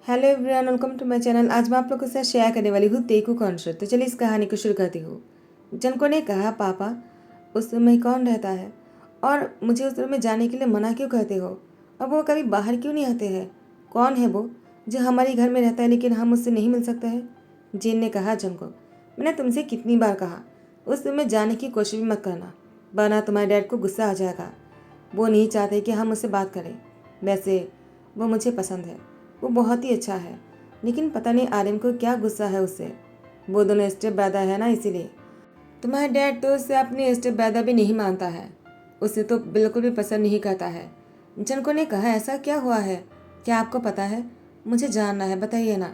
Hello everyone, welcome to my channel. आज मैं आप लोगों के साथ शेयर करने वाली हूँ तेकू कॉन्सर्ट। तो चलिए इस कहानी को शुरू करती हूँ। जनको ने कहा, पापा उस रूम में कौन रहता है और मुझे उस रूम में जाने के लिए मना क्यों करते हो? और वो कभी बाहर क्यों नहीं आते हैं? कौन है वो जो हमारे घर में रहता है लेकिन हम उससे नहीं मिल सकते हैं? जिन ने कहा, जनको मैंने तुमसे कितनी बार कहा उस रूम में जाने की कोशिश भी मत करना, वरना तुम्हारे डैड को गुस्सा आ जाएगा। वो नहीं चाहते कि हम उससे बात करें। वैसे वो मुझे पसंद है, वो बहुत ही अच्छा है, लेकिन पता नहीं आर्यन को क्या गुस्सा है उससे। वो दोनों स्टेप ब्रदर है ना, इसीलिए। तुम्हारा डैड तो उससे अपनी स्टेप ब्रदर भी नहीं मानता है, उसे तो बिल्कुल भी पसंद नहीं करता है। जनको ने कहा, ऐसा क्या हुआ है? क्या आपको पता है? मुझे जानना है, बताइए ना।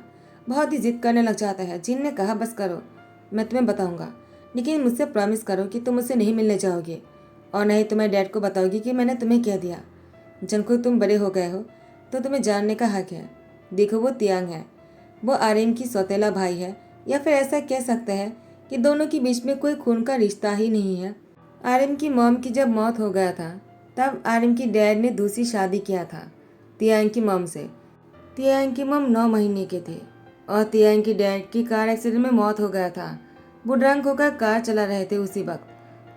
बहुत ही जिद करने लग जाता है। जिन ने कहा, बस करो, मैं तुम्हें बताऊंगा, लेकिन मुझसे प्रॉमिस करो कि तुम मुझसे नहीं मिलने जाओगे और नहीं तुम्हारे डैड को बताओगी कि मैंने तुम्हें कह दिया। जनको, तुम बड़े हो गए हो तो तुम्हें जानने का हक है। देखो, वो तियांग है, वो आर्यन की सौतेला भाई है, या फिर ऐसा कह सकते हैं कि दोनों के बीच में कोई खून का रिश्ता ही नहीं है। आर्यन की मॉम की जब मौत हो गया था तब आर्यन की डैड ने दूसरी शादी किया था तियांग की मॉम से। तियांग की मॉम 9 महीने के थे और तियांग की डैड की कार एक्सीडेंट में मौत हो गया था। वो ड्रंक होकर कार चला रहे थे उसी वक्त,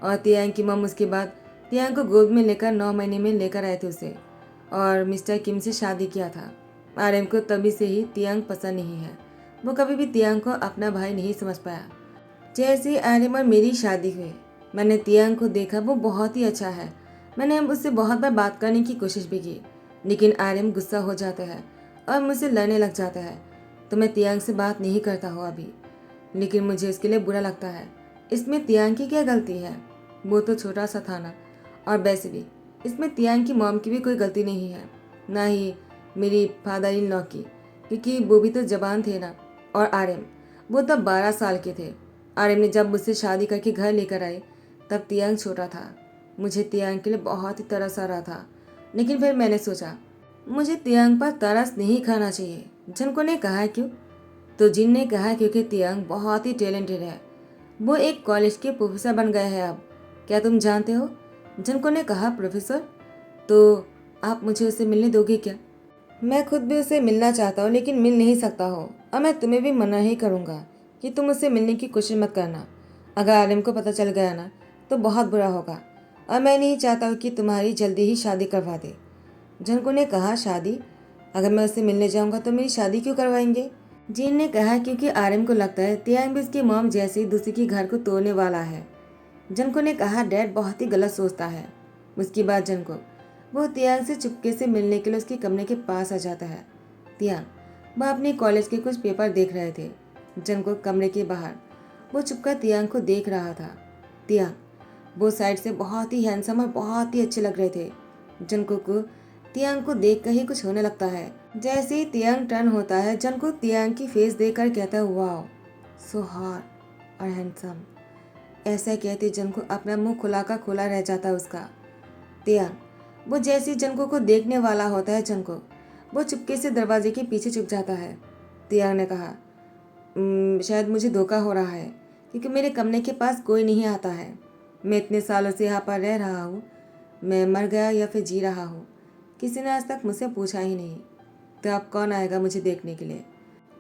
और तियांग की मॉम उसके बाद तियांग को गोद में लेकर 9 महीने में लेकर आए थे उसे, और मिस्टर किम से शादी किया था। आर्यन को तभी से ही तियांग पसंद नहीं है। वो कभी भी तियांग को अपना भाई नहीं समझ पाया। जैसे ही आर्यन और मेरी शादी हुई, मैंने तियांग को देखा, वो बहुत ही अच्छा है। मैंने उससे बहुत बार बात करने की कोशिश भी की, लेकिन आर्यन गुस्सा हो जाता है और मुझसे लड़ने लग जाता है। तो मैं तियांग से बात नहीं करता हूँ अभी, लेकिन मुझे इसके लिए बुरा लगता है। इसमें तियांग की क्या गलती है? वो तो छोटा सा था ना। और वैसे भी इसमें तियांग की मॉम की भी कोई गलती नहीं है, ना ही मेरी फादर इन लॉ की, क्योंकि वो भी तो जवान थे ना। और आर्यन, वो तब 12 साल के थे। आर्यन ने जब मुझसे शादी करके घर लेकर आए तब तियांग छोटा था। मुझे तियांग के लिए बहुत ही तरस आ रहा था, लेकिन फिर मैंने सोचा मुझे तियांग पर तरस नहीं खाना चाहिए। जिनको ने कहा, क्यों? तो जिन ने कहा क्योंकि तियांग बहुत ही टैलेंटेड है, वो एक कॉलेज के प्रोफेसर बन गए हैं अब। क्या तुम जानते हो? जिनको ने कहा, प्रोफेसर? तो आप मुझे उससे मिलने दोगे क्या? मैं खुद भी उससे मिलना चाहता हूँ, लेकिन मिल नहीं सकता हूँ, और मैं तुम्हें भी मना ही करूँगा कि तुम उससे मिलने की कोशिश मत करना। अगर आर्यन को पता चल गया ना तो बहुत बुरा होगा, और मैं नहीं चाहता हूँ कि तुम्हारी जल्दी ही शादी करवा दे। जिनको ने कहा, शादी? अगर मैं उससे मिलने जाऊँगा तो मेरी शादी क्यों करवाएंगे? जीन ने कहा, क्योंकि आर्यन को लगता है तियांग भी उसकी मॉम जैसे दूसरी के घर को तोड़ने वाला है। जनको ने कहा, डैड बहुत ही गलत सोचता है। उसकी बात जनको, वो तियांग से चुपके से मिलने के लिए उसके कमरे के पास आ जाता है। तियांग, वह अपने कॉलेज के कुछ पेपर देख रहे थे। जनको कमरे के बाहर वो चुपकर तियांग को देख रहा था। तियांग, वो साइड से बहुत ही हैंडसम और बहुत ही अच्छे लग रहे थे। जनको को तियांग को देख कर ही कुछ होने लगता है। जैसे ही तियांग टर्न होता है, जनको तियांग की फेस देखकर कहता है, वाओ, सो हॉट और हैंडसम। ऐसा कहते जनको अपना मुंह खुला का खुला रह जाता है उसका। तियांग, वो जैसे ही जनको को देखने वाला होता है, जनको वो चुपके से दरवाजे के पीछे छुप जाता है। तियांग ने कहा, शायद मुझे धोखा हो रहा है, क्योंकि मेरे कमरे के पास कोई नहीं आता है। मैं इतने सालों से यहाँ पर रह रहा हूँ, मैं मर गया या फिर जी रहा हूँ, किसी ने आज तक मुझसे पूछा ही नहीं। तो अब कौन आएगा मुझे देखने के लिए?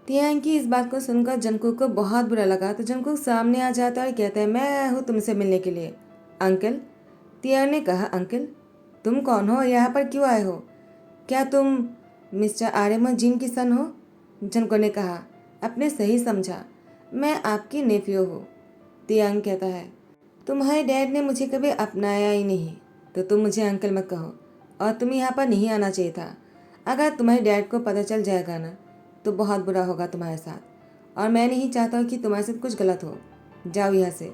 तियांग की इस बात को सुनकर जंगकुक को बहुत बुरा लगा, तो जंगकुक सामने आ जाता है और कहता है, मैं आया हूँ तुमसे मिलने के लिए, अंकल। तियांग ने कहा, अंकल? तुम कौन हो? यहाँ पर क्यों आए हो? क्या तुम मिस्टर आर्यमन जिन की सन हो? जंगकुक ने कहा, आपने सही समझा, मैं आपकी नेफ्यू हूँ। तियांग कहता है, तुम्हारे डैड ने मुझे कभी अपनाया ही नहीं, तो तुम मुझे अंकल मत कहो, और तुम्हें यहाँ पर नहीं आना चाहिए था। अगर तुम्हारे डैड को पता चल जाएगा ना तो बहुत बुरा होगा तुम्हारे साथ, और मैं नहीं चाहता हूँ कि तुम्हारे साथ कुछ गलत हो। जाओ यहाँ से।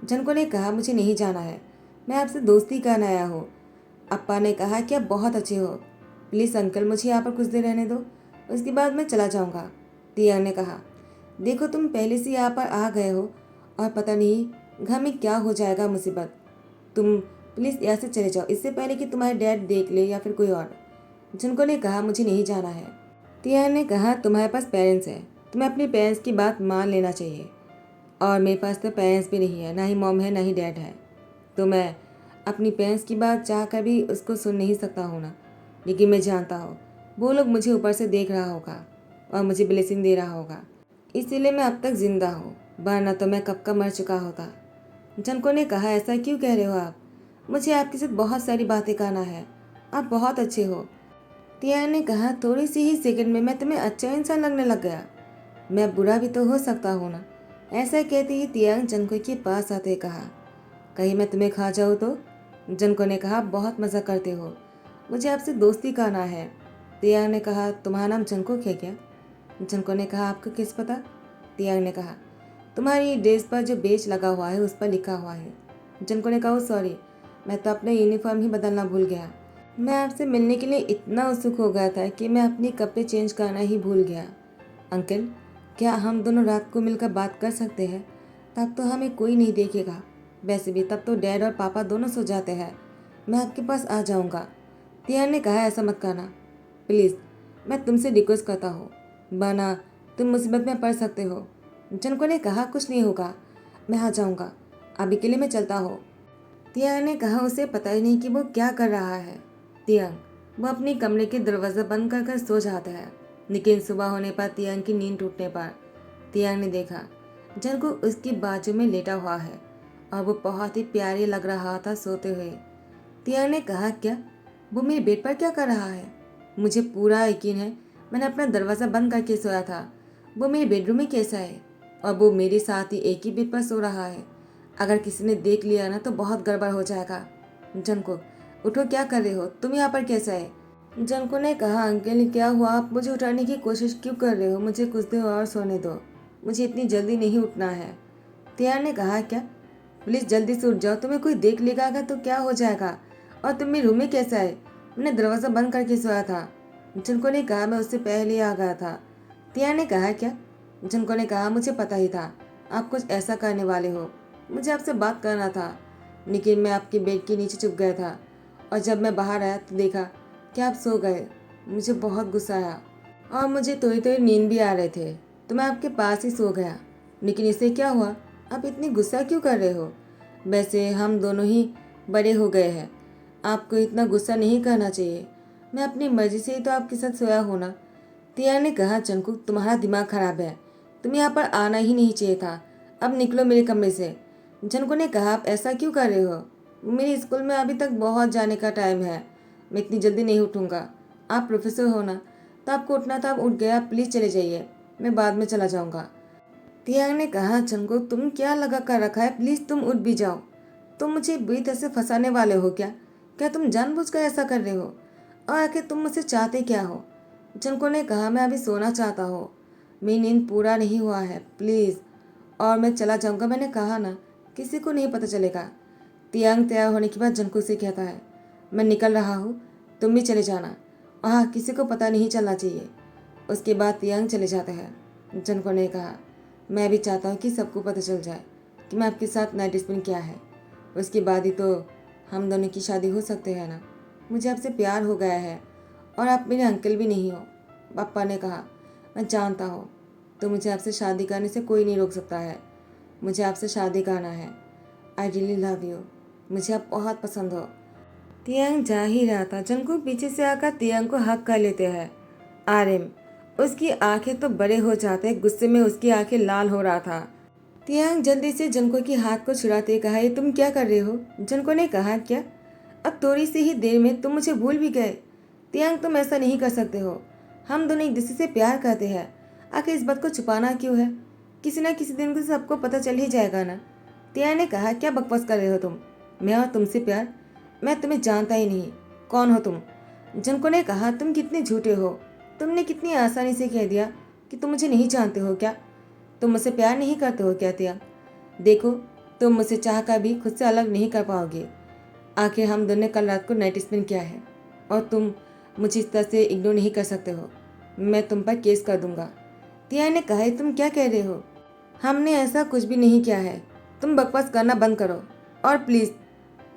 जनको ने कहा, मुझे नहीं जाना है, मैं आपसे दोस्ती करने आया हूँ। अप्पा ने कहा कि आप बहुत अच्छे हो, प्लीज़ अंकल मुझे यहाँ पर कुछ देर रहने दो, उसके बाद मैं चला जाऊँगा। तियांग ने कहा, देखो तुम पहले से यहाँ पर आ गए हो और पता नहीं घर में क्या हो जाएगा मुसीबत। तुम प्लीज़ यहाँ से चले जाओ, इससे पहले कि तुम्हारे डैड देख ले या फिर कोई और। जिनको ने कहा, मुझे नहीं जाना है। तियान ने कहा, तुम्हारे पास पेरेंट्स हैं, तुम्हें अपने पेरेंट्स की बात मान लेना चाहिए, और मेरे पास तो पेरेंट्स भी नहीं है, ना ही मॉम है ना ही डैड है, तो मैं अपनी पेरेंट्स की बात चाह कर भी उसको सुन नहीं सकता हूँ ना। लेकिन मैं जानता हूँ वो लोग मुझे ऊपर से देख रहा होगा। और मुझे ब्लेसिंग दे रहा होगा, इसीलिए मैं अब तक जिंदा हूँ, वरना तो मैं कब का मर चुका होता। जनको ने कहा, ऐसा क्यों कह रहे हो आप? मुझे आपके साथ बहुत सारी बातें करना है, आप बहुत अच्छे हो। तियांग ने कहा, थोड़ी सी ही सेकंड में मैं तुम्हें अच्छा इंसान लगने लग गया। मैं बुरा भी तो हो सकता हूँ ना। ऐसा कहते ही तियांग जनको के पास आते कहा, कहीं मैं तुम्हें खा जाऊँ तो? जनको ने कहा, बहुत मज़ा करते हो, मुझे आपसे दोस्ती करना है। तियांग ने कहा, तुम्हारा नाम जंगकुक है क्या? जनको ने कहा, आपको किस पता? तियांग ने कहा, तुम्हारी ड्रेस पर जो बेच लगा हुआ है उस पर लिखा हुआ है। जनको ने कहा, सॉरी, मैं तो अपना यूनिफॉर्म ही बदलना भूल गया। मैं आपसे मिलने के लिए इतना उत्सुक हो गया था कि मैं अपने कपड़े चेंज करना ही भूल गया। अंकल, क्या हम दोनों रात को मिलकर बात कर सकते हैं? तब तो हमें कोई नहीं देखेगा। वैसे भी तब तो डैड और पापा दोनों सो जाते हैं। मैं आपके पास आ जाऊंगा। तियान ने कहा, ऐसा मत करना प्लीज़, मैं तुमसे रिक्वेस्ट करता हूँ, वरना तुम मुसीबत में पड़ सकते हो। जनको ने कहा, कुछ नहीं होगा, मैं आ जाऊंगा, अभी के लिए मैं चलता हूँ। तियांग ने कहा, उसे पता ही नहीं कि वो क्या कर रहा है। तियांग, वो अपने कमरे के दरवाज़ा बंद कर सो जाता है। लेकिन सुबह होने पर तियांग की नींद टूटने पर तियांग ने देखा जनको उसकी बाजू में लेटा हुआ है और वो बहुत ही प्यारे लग रहा था सोते हुए। तियांग ने कहा, क्या वो मेरे बेड पर क्या कर रहा है? मुझे पूरा यकीन है मैंने अपना दरवाज़ा बंद करके सोया था। वो मेरे बेडरूम में कैसा है? और वो मेरे साथ ही एक ही बेड पर सो रहा है। अगर किसी ने देख लिया ना तो बहुत गड़बड़ हो जाएगा। जनको, उठो, क्या कर रहे हो? तुम यहाँ पर कैसा है? जनको ने कहा, अंकल क्या हुआ? आप मुझे उठाने की कोशिश क्यों कर रहे हो? मुझे कुछ देर और सोने दो, मुझे इतनी जल्दी नहीं उठना है। तियान ने कहा, क्या? प्लीज़ जल्दी से उठ जाओ, तुम्हें कोई देख लेगा तो क्या हो जाएगा? और तुम मेरे रूम में कैसा है? मैंने दरवाज़ा बंद करके सोया था। जनको ने कहा, मैं उससे पहले आ गया था। तियान ने कहा, क्या? जनको ने कहा, मुझे पता ही था आप कुछ ऐसा करने वाले हो। मुझे आपसे बात करना था, लेकिन मैं आपके बेड के नीचे छुप गया था और जब मैं बाहर आया तो देखा कि आप सो गए। मुझे बहुत गुस्सा आया और मुझे थोड़ी थोड़ी नींद भी आ रहे थे, तो मैं आपके पास ही सो गया। लेकिन इससे क्या हुआ? आप इतनी गुस्सा क्यों कर रहे हो? वैसे हम दोनों ही बड़े हो गए हैं, आपको इतना गुस्सा नहीं करना चाहिए। मैं अपनी मर्जी से ही तो आपके साथ सोया हूँ ना। तिया ने कहा, जंकुक तुम्हारा दिमाग खराब है, तुम्हें यहाँ पर आना ही नहीं चाहिए था, अब निकलो मेरे कमरे से। जनको ने कहा, आप ऐसा क्यों कर रहे हो? मेरे स्कूल में अभी तक बहुत जाने का टाइम है, मैं इतनी जल्दी नहीं उठूँगा। आप प्रोफेसर हो ना, तो आपको उठना था, आप उठ गया, प्लीज़ चले जाइए, मैं बाद में चला जाऊँगा। तियांग ने कहा, जंको तुम क्या लगा कर रखा है, प्लीज़ तुम उठ भी जाओ। तुम मुझे बुरी तरह से फंसाने वाले हो क्या? क्या तुम जानबूझकर ऐसा कर रहे हो? और आखिर तुम मुझसे चाहते क्या हो? जंको ने कहा, मैं अभी सोना चाहता हूँ, मेरी नींद पूरा नहीं हुआ है, प्लीज़, और मैं चला जाऊँगा। मैंने कहा ना, किसी को नहीं पता चलेगा। तियांग तैयार होने के बाद जंको से कहता है, मैं निकल रहा हूँ, तुम भी चले जाना, और हाँ, किसी को पता नहीं चलना चाहिए। उसके बाद तियांग चले जाते हैं। जंको ने कहा, मैं भी चाहता हूँ कि सबको पता चल जाए कि मैं आपके साथ नाइट स्पेंड किया है, उसके बाद ही तो हम दोनों की शादी हो सकते हैं ना। मुझे आपसे प्यार हो गया है और आप मेरे अंकल भी नहीं हो। पापा ने कहा, मैं जानता हूँ, तो मुझे आपसे शादी करने से कोई नहीं रोक सकता है। मुझे आपसे शादी करना है। आई रियली लव यू, मुझे आप बहुत पसंद हो। तियांग जा ही रहा था, जंको पीछे से आकर तियांग को हक कर लेते हैं। आर्यन, उसकी आंखें तो बड़े हो जाते हैं, गुस्से में उसकी आंखें लाल हो रहा था। तियांग जल्दी से जंको के हाथ को छुड़ाते कहा, ये तुम क्या कर रहे हो? जंको ने कहा, क्या? अब थोड़ी सी ही देर में तुम मुझे भूल भी गए? तियांग, तुम ऐसा नहीं कर सकते हो, हम दोनों एक दूसरे से प्यार करते हैं, आखिर इस बात को छुपाना क्यों है? किसी न किसी दिन को सबको पता चल ही जाएगा ना। तियांग ने कहा, क्या बकवास कर रहे हो तुम? मैं और तुमसे प्यार? मैं तुम्हें जानता ही नहीं, कौन हो तुम? जंको ने कहा, तुम कितने झूठे हो, तुमने कितनी आसानी से कह दिया कि तुम मुझे नहीं जानते हो क्या? तुम मुझसे प्यार नहीं करते हो क्या तियांग? देखो, तुम मुझसे चाह कर भी खुद से अलग नहीं कर पाओगे। आखिर हम दोनों ने कल रात को नाइट स्पेंड किया है और तुम मुझे इस तरह से इग्नोर नहीं कर सकते हो। मैं तुम पर केस कर दूंगा। तियांग ने कहा, तुम क्या कह रहे हो? हमने ऐसा कुछ भी नहीं किया है, तुम बकवास करना बंद करो, और प्लीज़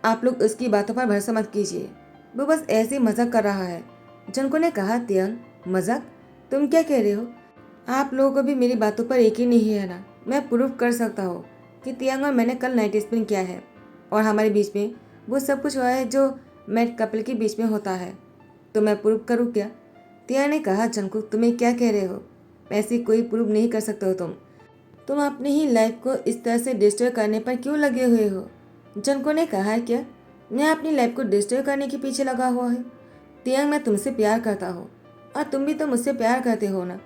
आप लोग उसकी बातों पर भरोसा मत कीजिए, वो बस ऐसे ही मजाक कर रहा है। जंको ने कहा, तियांग, मजाक? तुम क्या कह रहे हो? आप लोगों को भी मेरी बातों पर यकीन नहीं है ना? मैं प्रूव कर सकता हूँ कि तियांग और मैंने कल नाइट स्पेंड किया है और हमारे बीच में वो सब कुछ हुआ है जो मैड कपल के बीच में होता है। तो मैं प्रूव करूँ क्या? तियांग ने कहा, जंकुक तुम्हें क्या कह रहे हो? ऐसे कोई प्रूव नहीं कर सकते हो तुम अपनी ही लाइफ को इस तरह से डिस्ट्रॉय करने पर क्यों लगे हुए हो? जनको ने कहा, क्या मैं अपनी लाइफ को डिस्ट्रॉय करने के पीछे लगा हुआ है? तियांग, मैं तुमसे प्यार करता हूँ और तुम भी तो मुझसे प्यार करते हो ना,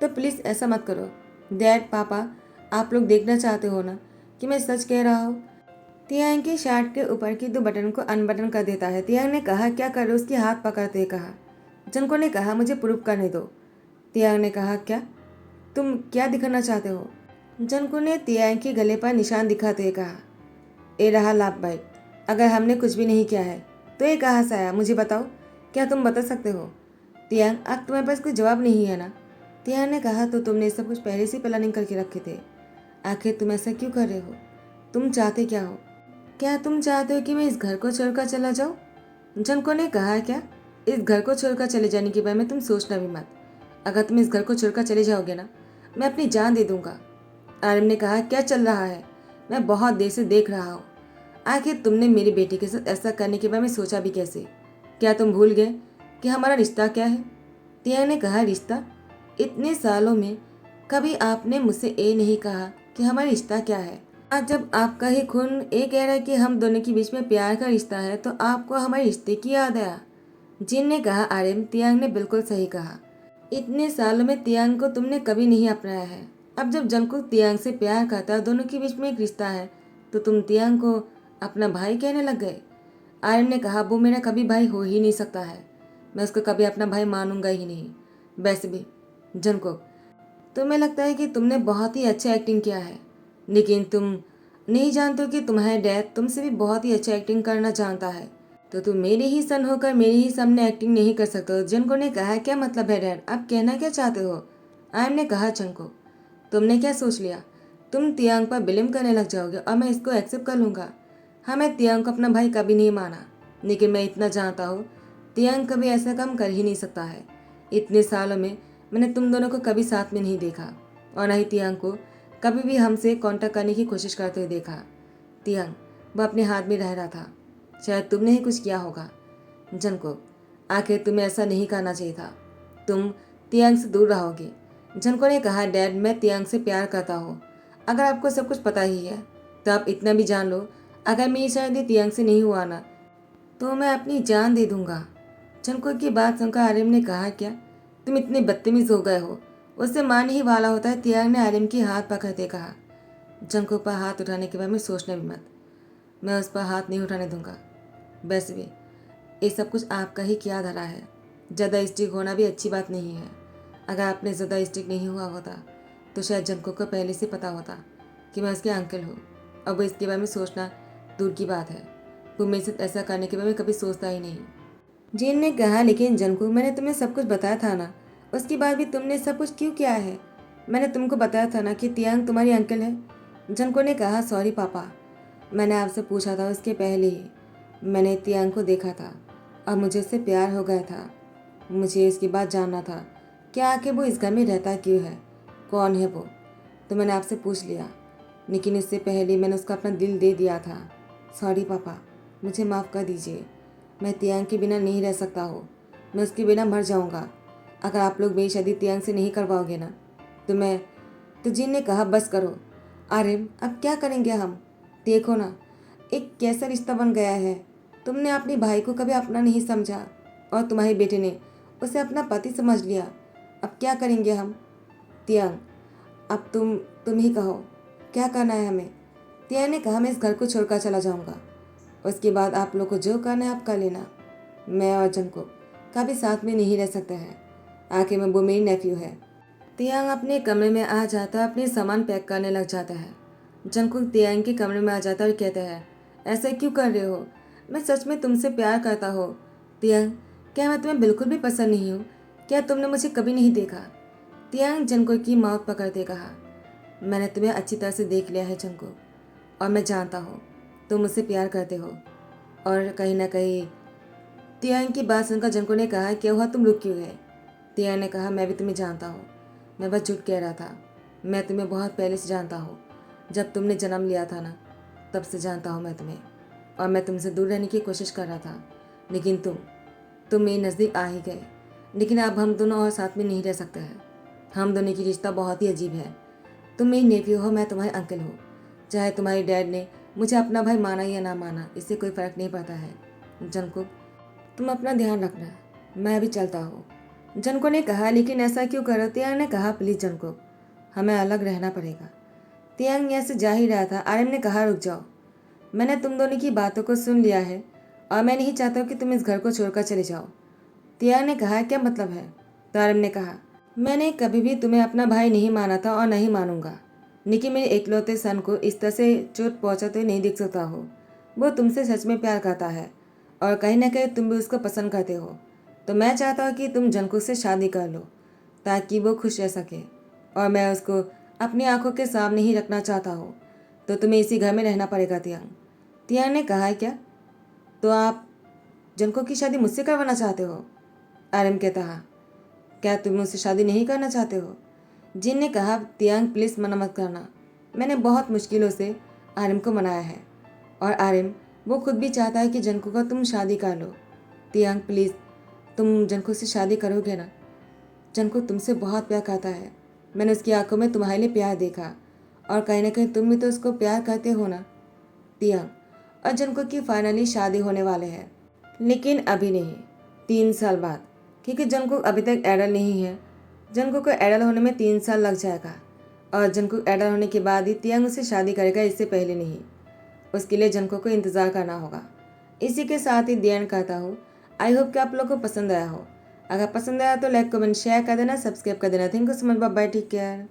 तो प्लीज़ ऐसा मत करो। डैड, पापा, आप लोग देखना चाहते हो ना कि मैं सच कह रहा हूँ। तियांग की शर्ट के ऊपर की 2 बटन को अनबटन कर देता है। तियांग ने कहा, क्या करो? उसके हाथ पकड़ते कहा। जनको ने कहा, मुझे प्रूफ करने दो। तियांग ने कहा, क्या? तुम क्या दिखाना चाहते हो? जनको ने तियांग के गले पर निशान दिखाते कहा, ए रहा लाभ बाइक। अगर हमने कुछ भी नहीं किया है तो ये कहाँ से आया? मुझे बताओ, क्या तुम बता सकते हो? तियांग, अब तुम्हारे पास कोई जवाब नहीं है ना? तियांग ने कहा, तो तुमने सब कुछ पहले से प्लानिंग करके रखे थे। आखिर तुम ऐसा क्यों कर रहे हो? तुम चाहते क्या हो? क्या तुम चाहते हो कि मैं इस घर को छोड़कर चला जाऊं? जनको ने कहा, क्या? इस घर को छोड़कर चले जाने के बारे में तुम सोचना भी मत। अगर तुम इस घर को छोड़कर चले जाओगे ना, मैं अपनी जान दे दूंगा। आर्यन ने कहा, क्या चल रहा है? मैं बहुत देर से देख रहा हूँ। आखिर तुमने मेरी बेटी के साथ ऐसा करने के बारे में सोचा भी कैसे? क्या तुम भूल गए कि हमारा रिश्ता क्या है? तिया ने कहा, रिश्ता? इतने सालों में कभी आपने मुझसे ये नहीं कहा कि हमारा रिश्ता क्या है। आज जब आपका ही खून ये कह रहा है कि हम दोनों के बीच में प्यार का रिश्ता है, तो आपको हमारे रिश्ते की याद आया। जिन ने कहा, आर्यन, तियांग ने बिल्कुल सही कहा। इतने सालों में तियांग को तुमने कभी नहीं अपनाया है। अब जब जंकुक तियांग से प्यार करता है, दोनों के बीच में एक रिश्ता है, तो तुम तियांग को अपना भाई कहने लग गए। आर्यन ने कहा, वो मेरा कभी भाई हो ही नहीं सकता है। मैं उसको कभी अपना भाई मानूंगा ही नहीं। वैसे भी जंकुक, तुम्हें लगता है कि तुमने बहुत ही अच्छा एक्टिंग किया है, लेकिन तुम नहीं जानते हो कि तुम्हारे डैड तुमसे भी बहुत ही अच्छा एक्टिंग करना जानता है। तो तुम मेरे ही सन होकर मेरे ही सामने एक्टिंग नहीं कर सकते हो। जनको ने कहा, क्या मतलब है डैड? आप कहना क्या चाहते हो? आयन ने कहा, जनको, तुमने क्या सोच लिया? तुम तियांग पर ब्लेम करने लग जाओगे और मैं इसको एक्सेप्ट कर लूँगा। हाँ, मैं तियांग को अपना भाई कभी नहीं माना, लेकिन मैं इतना जानता हूँ, तियांग कभी ऐसा काम कर ही नहीं सकता है। इतने सालों में मैंने तुम दोनों को कभी साथ में नहीं देखा, और न ही तियांग को कभी भी हमसे कांटेक्ट करने की कोशिश करते हुए देखा। तियांग, वह अपने हाथ में रह रहा था। शायद तुमने ही कुछ किया होगा। जनको, आखिर तुम्हें ऐसा नहीं करना चाहिए था। तुम तियांग से दूर रहोगे। जनको ने कहा, डैड, मैं तियांग से प्यार करता हूँ। अगर आपको सब कुछ पता ही है तो आप इतना भी जान लो, अगर मेरी शादी तियांग से नहीं हुआ ना, तो मैं अपनी जान दे दूंगा। जनको की बात सुनकर आर्यन ने कहा, क्या तुम इतने बदतमीज हो गए हो? उससे मारने ही वाला होता है। तियांग ने आर्यन की हाथ पकड़ते कहा, जनको पर हाथ उठाने के बारे में सोचना भी मत। मैं उस पर हाथ नहीं उठाने दूंगा। वैसे भी ये सब कुछ आपका ही किया धरा है। ज़्यादा स्ट्रिक होना भी अच्छी बात नहीं है। अगर आपने ज़्यादा स्ट्रिक नहीं हुआ होता तो शायद जंको को पहले से पता होता कि मैं उसके अंकल हूँ। अब वो इसके बारे में सोचना दूर की बात है। वो मेरे साथ ऐसा करने के बारे में कभी सोचता ही नहीं। जीन ने कहा, लेकिन जंको, मैंने तुम्हें सब कुछ बताया था ना, उसके बाद भी तुमने सब कुछ क्यों किया है? मैंने तुमको बताया था ना कि तियांग तुम्हारी अंकल है। जंको ने कहा, सॉरी पापा, मैंने आपसे पूछा था उसके पहले ही। मैंने तियांग को देखा था और मुझे उससे प्यार हो गया था। मुझे इसकी बात जानना था, क्या आखिर वो इस घर में रहता क्यों है, कौन है वो, तो मैंने आपसे पूछ लिया। लेकिन इससे पहले मैंने उसको अपना दिल दे दिया था। सॉरी पापा, मुझे माफ़ कर दीजिए। मैं तियांग के बिना नहीं रह सकता हूँ। मैं उसके बिना मर जाऊँगा। अगर आप लोग मेरी शादी तियांग से नहीं करवाओगे ना, तो जिन ने कहा, बस करो आर्यन, अब क्या करेंगे हम? देखो ना, एक कैसा रिश्ता बन गया है। तुमने अपने भाई को कभी अपना नहीं समझा और तुम्हारे बेटे ने उसे अपना पति समझ लिया। अब क्या करेंगे हम? तियांग, अब तुम ही कहो, क्या करना है हमें? तियांग ने कहा, मैं इस घर को छोड़कर चला जाऊंगा। उसके बाद आप लोग को जो करना है आप कर लेना। मैं और जंको कभी साथ में नहीं रह सकते हैं। आखिर में वो मेरी नेफ्यू है। तियांग अपने कमरे में आ जाता, अपने सामान पैक करने लग जाता है। जंकुक तियांग के कमरे में आ जाता और कहता है, ऐसा क्यों कर रहे हो? मैं सच में तुमसे प्यार करता हूँ। तियांग, क्या मैं तुम्हें बिल्कुल भी पसंद नहीं हूँ? क्या तुमने मुझे कभी नहीं देखा? तियांग जंकुक की माउथ पकड़ते कहा, मैंने तुम्हें अच्छी तरह से देख लिया है जंकुक, और मैं जानता हूँ तुम मुझसे प्यार करते हो। और कहीं ना कहीं तियांग की बात सुनकर जंकुक ने कहा, क्या हुआ, तुम रुक क्यों गए? तियांग ने कहा, मैं भी तुम्हें जानता हूँ। मैं बस झूठ कह रहा था। मैं तुम्हें बहुत पहले से जानता हूँ। जब तुमने जन्म लिया था ना, तब से जानता हूँ मैं तुम्हें, और मैं तुमसे दूर रहने की कोशिश कर रहा था, लेकिन तुम मेरे नज़दीक आ ही गए। लेकिन अब हम दोनों और साथ में नहीं रह सकते हैं। हम दोनों की रिश्ता बहुत ही अजीब है। तुम मेरी नेफ्यू हो, मैं तुम्हारे अंकल हूँ। चाहे तुम्हारे डैड ने मुझे अपना भाई माना या ना माना, इससे कोई फ़र्क नहीं पड़ता है। जंगकुक, तुम अपना ध्यान रखना, मैं अभी चलता हूँ। जंको ने कहा, लेकिन ऐसा क्यों करो? तियांग ने कहा, प्लीज़ जंकुक, हमें अलग रहना पड़ेगा। तियांग यहाँ से जा ही रहा था, आर्यन ने कहा, रुक जाओ, मैंने तुम दोनों की बातों को सुन लिया है और मैं नहीं चाहता कि तुम इस घर को छोड़कर चले जाओ। तियांग ने कहा, क्या मतलब है? तो आर्यन ने कहा, मैंने कभी भी तुम्हें अपना भाई नहीं माना था और नहीं मानूंगा। निकी मेरे इकलौते सन को इस तरह से चोट पहुंचाते नहीं देख सकता हो। वो तुमसे सच में प्यार करता है और कहीं ना कहीं तुम भी उसको पसंद करते हो। तो मैं चाहता हूँ कि तुम जंकुक से शादी कर लो ताकि वो खुश रह सके, और मैं उसको अपनी आंखों के सामने ही रखना चाहता हूँ। तो तुम्हें इसी घर में रहना पड़ेगा। तियांग तियांग ने कहा, क्या तो आप जंकुक की शादी मुझसे करवाना चाहते हो? आर्यन कहता, क्या तुम मुझसे शादी नहीं करना चाहते हो? जिन ने कहा, तियांग प्लीज़ मना मत करना, मैंने बहुत मुश्किलों से आर्यन को मनाया है और आर्यन वो खुद भी चाहता है कि जंकुक का तुम शादी कर लो। तियांग प्लीज़, तुम जंकुक से शादी करोगे ना? जंकुक तुमसे बहुत प्यार करता है, मैंने उसकी आंखों में तुम्हारे लिए प्यार देखा और कहीं ना कहीं तुम भी तो उसको प्यार करते हो ना? तियांग, और जंकुक की फाइनली शादी होने वाले हैं, लेकिन अभी नहीं, 3 साल बाद, क्योंकि जंकुक अभी तक एडल नहीं है। जंकुक को एडल होने में 3 साल लग जाएगा और जंकुक एडल होने के बाद ही तियांग उससे शादी करेगा, इससे पहले नहीं। उसके लिए जंकुक को इंतज़ार करना होगा। इसी के साथ ही दी एंड करता हूँ। आई होप कि आप लोगों को पसंद आया हो। अगर पसंद आया तो लाइक कमेंट शेयर कर देना, सब्सक्राइब कर देना। Thank you so much, bye bye, take care.